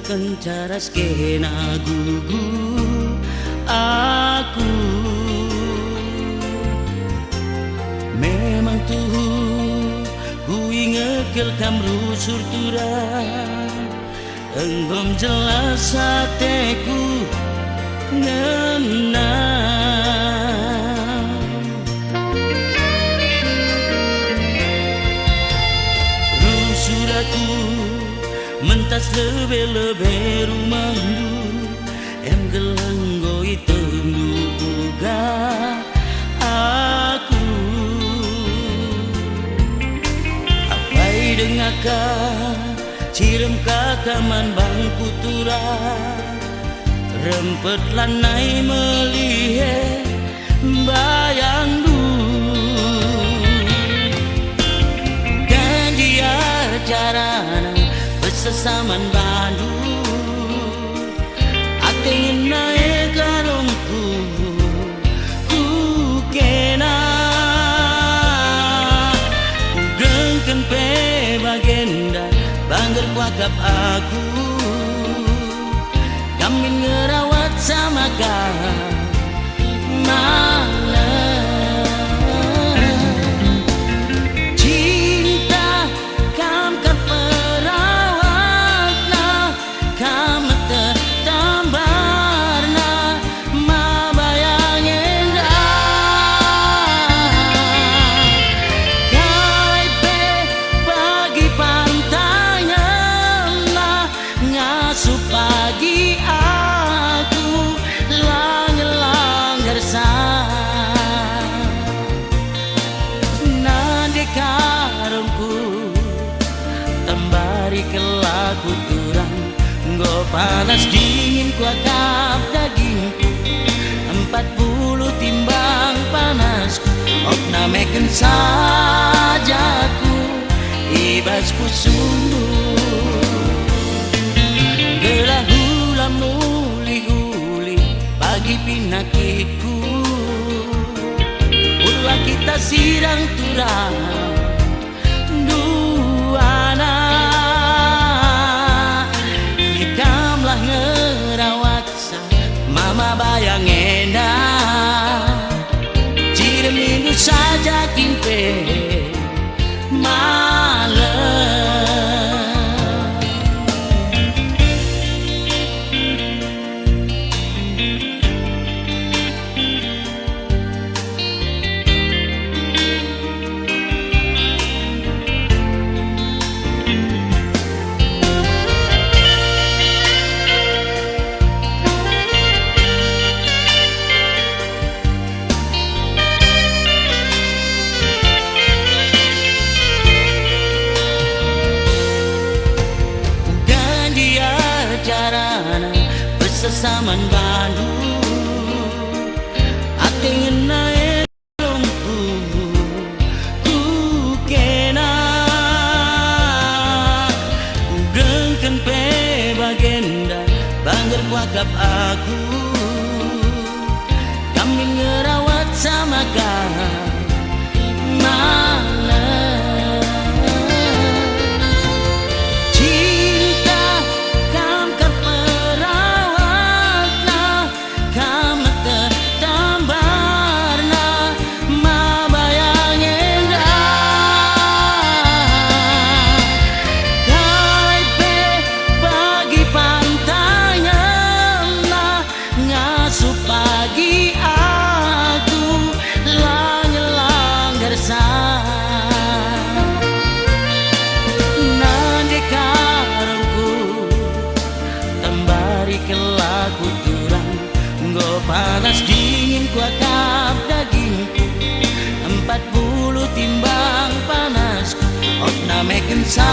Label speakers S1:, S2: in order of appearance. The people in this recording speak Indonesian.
S1: kencara skena gugu aku. Memang tuh ku ingekel kamru surtura enggom jelas hateku ngena. Rusuraku mentas lebih-lebih rumahmu em gelenggoi tenduga aku. Apai dengakan cirem kakaman bangku tura rempet lanai melihe bayang du ganji acarana besesaman bandu ating naik karungku ku kena ku dengken pe bagenda bangger kuakap aku kamin ngerawat sama kau malam cinta kam keperawatna kam tetambarna ma bayang indah kaipe pagi pantainya ngasup pagi aku lang-lang nade karungku tembari kelaku turang nggo panas dingin kuatap dagingku 40 timbang panasku okna meken sajaku ibasku sungguh gelah hula muli-huli bagi pinakitku ulah kita sirang turang duana ikamlah ngerawat sa mama bayang enak cirem mindu saja kimpe malam. Besesaman bandu ating naik lompu ku kena ku dengken pe bagenda bangger kuakap aku kami ngerawat sama kau malam cinta kam keperawatna kam tetambarna ma bayang indah kaipe pagi pantainya ngasup pagi aku lang-lang nade karungku tembari kelaku turang nggo panas dingin kuakap dagingku 40 timbang panasku okna meken sa